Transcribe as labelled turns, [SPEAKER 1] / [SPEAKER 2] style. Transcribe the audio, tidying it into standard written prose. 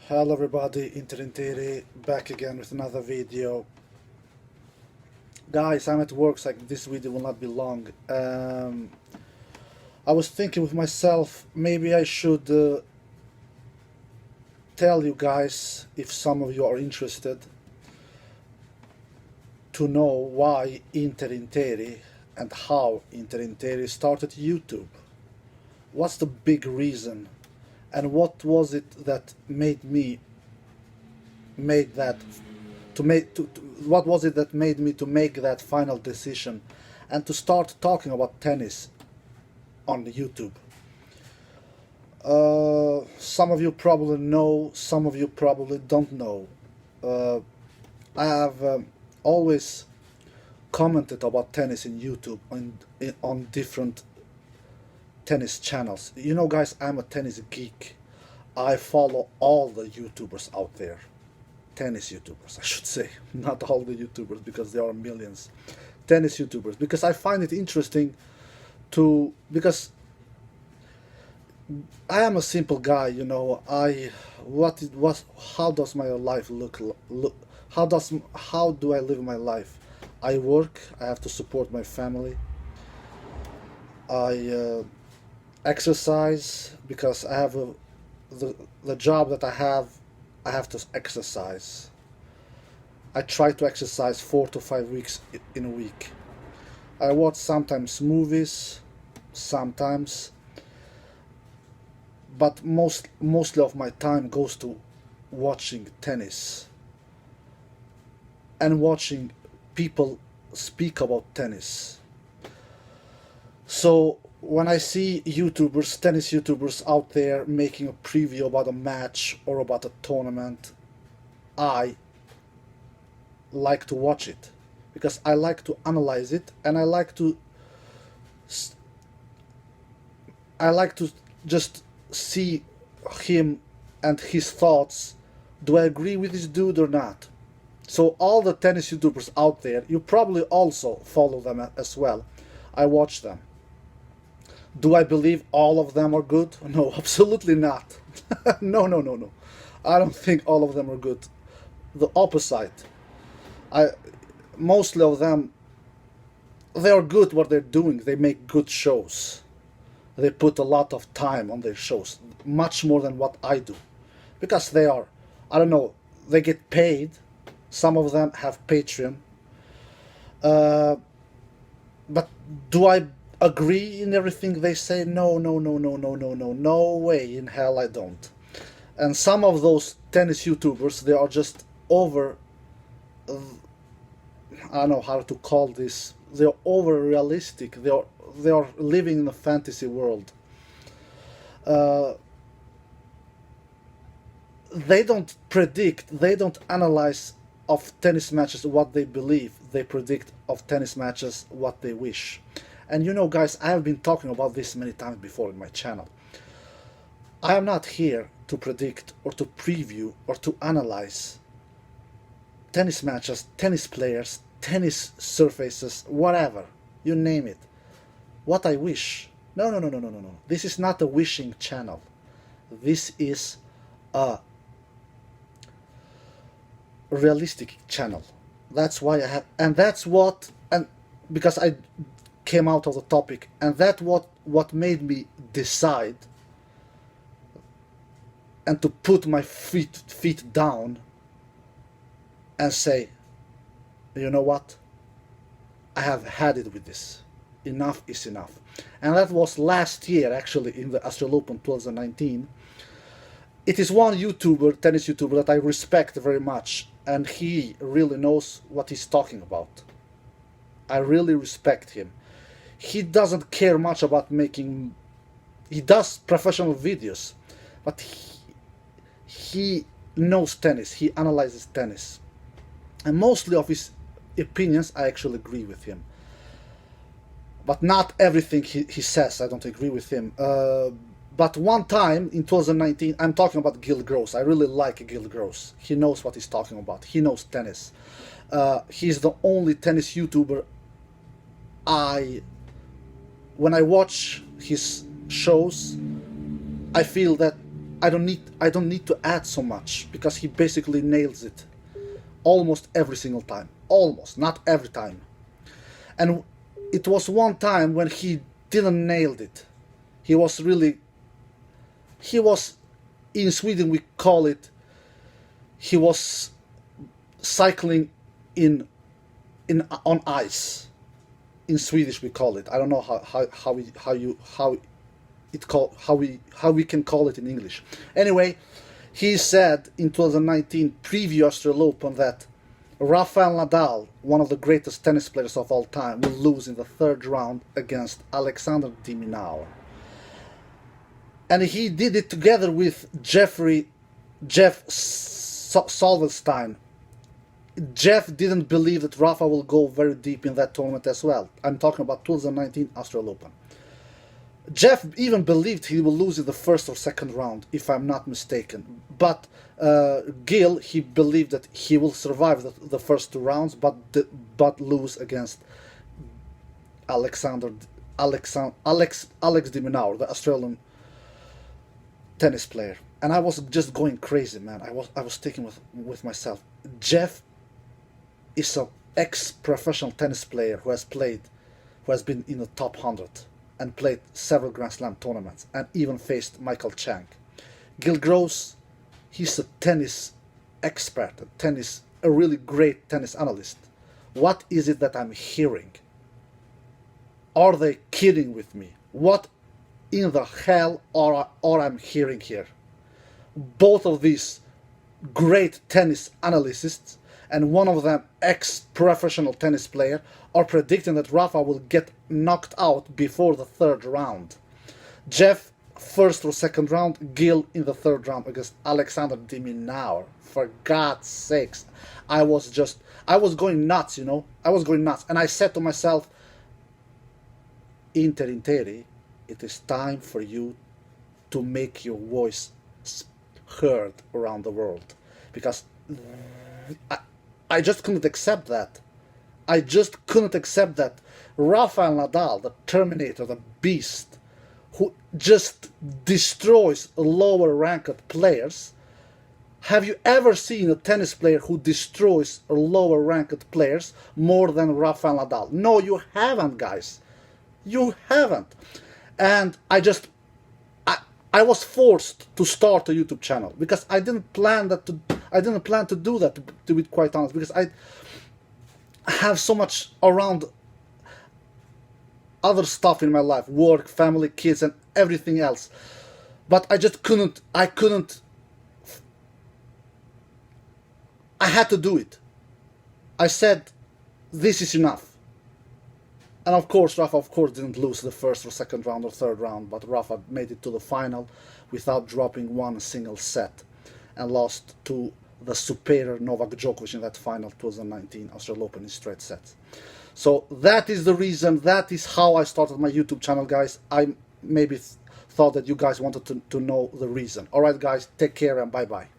[SPEAKER 1] Hello everybody, Interinteri back again with another video. Guys, I'm at work, so this video will not be long. I was thinking with myself, maybe I should tell you guys, if some of you are interested, to know why Interinteri and how Interinteri started YouTube. What's the big reason? And what was it that made me make that what was it that made me to make that final decision and to start talking about tennis on YouTube? Some of you probably know, some of you probably don't know. I have always commented about tennis in YouTube on different tennis channels. You know, guys, I'm a tennis geek. I follow all the YouTubers out there. Tennis YouTubers, I should say. Not all the YouTubers, because there are millions. Tennis YouTubers, because I find it interesting because I am a simple guy, you know. How does my life look? How do I live my life? I work. I have to support my family. I exercise because I have the job that I have to exercise. I try to exercise 4 to 5 weeks in a week. I watch sometimes movies, sometimes, but mostly of my time goes to watching tennis and watching people speak about tennis. So when I see YouTubers, tennis YouTubers out there making a preview about a match or about a tournament, I like to watch it because I like to analyze it, and I like to just see him and his thoughts. Do I agree with this dude or not? So all the tennis YouTubers out there, you probably also follow them as well. I watch them. Do I believe all of them are good? No, absolutely not. No. I don't think all of them are good. The opposite. Mostly of them, they are good what they're doing. They make good shows. They put a lot of time on their shows, much more than what I do. Because they are, I don't know, they get paid. Some of them have Patreon. But do I agree in everything they say? No, no way in hell I don't. And some of those tennis YouTubers, they are just over, I don't know how to call this, they're over realistic. They are living in a fantasy world. They don't predict, they don't analyze of tennis matches what they believe. They predict of tennis matches what they wish. And you know, guys, I have been talking about this many times before in my channel. I am not here to predict or to preview or to analyze tennis matches, tennis players, tennis surfaces, whatever, you name it. What I wish. No. This is not a wishing channel. This is a realistic channel. That's why I have, and that's what, and because I came out of the topic, and that what made me decide and to put my feet down and say, you know what, I have had it with this. Enough is enough. And that was last year, actually, in the Australian Open 2019. It is one YouTuber, tennis YouTuber, that I respect very much, and he really knows what he's talking about. I really respect him. He doesn't care much about making, he does professional videos, but he knows tennis, he analyzes tennis. And mostly of his opinions, I actually agree with him. But not everything he says, I don't agree with him. But one time in 2019, I'm talking about Gil Gross. I really like Gil Gross. He knows what he's talking about. He knows tennis. He's the only tennis YouTuber when I watch his shows, I feel that I don't need to add so much, because he basically nails it almost every single time. Almost, not every time. And it was one time when he didn't nail it. He was in Sweden we call it, he was cycling on ice. In Swedish we call it. I don't know how we can call it in English. Anyway, he said in 2019 preview Australian Open that Rafael Nadal, one of the greatest tennis players of all time, will lose in the third round against Alexander de Minaur. And he did it together with Jeff Solvenstein. Jeff didn't believe that Rafa will go very deep in that tournament as well. I'm talking about 2019 Australian Open. Jeff even believed he will lose in the first or second round, if I'm not mistaken. But Gil, he believed that he will survive the first two rounds, but lose against Alex de Minaur, the Australian tennis player. And I was just going crazy, man. I was thinking with myself, Jeff is an ex-professional tennis player who has been in the top 100 and played several Grand Slam tournaments and even faced Michael Chang. Gil Gross, he's a tennis expert, a really great tennis analyst. What is it that I'm hearing? Are they kidding with me? What in the hell are I'm hearing here? Both of these great tennis analysts, and one of them ex-professional tennis player, are predicting that Rafa will get knocked out before the third round. Jeff, first or second round, Gil in the third round against Alexander de Minaur. For God's sakes, I was going nuts, I was going nuts. And I said to myself, Inter Interi, it is time for you to make your voice heard around the world. Because I just couldn't accept that. I just couldn't accept that Rafael Nadal, the Terminator, the beast, who just destroys lower ranked players. Have you ever seen a tennis player who destroys lower ranked players more than Rafael Nadal? No, you haven't, guys. You haven't. And I was forced to start a YouTube channel because I didn't plan to do that, to be quite honest, because I have so much around other stuff in my life, work, family, kids, and everything else. But I just couldn't, I had to do it. I said, this is enough. And of course, Rafa, didn't lose the first or second round or third round, but Rafa made it to the final without dropping one single set and lost to the superior Novak Djokovic in that final 2019 Australian Open in straight sets. So that is the reason, that is how I started my YouTube channel, guys. I maybe thought that you guys wanted to know the reason. Alright guys, take care and bye bye.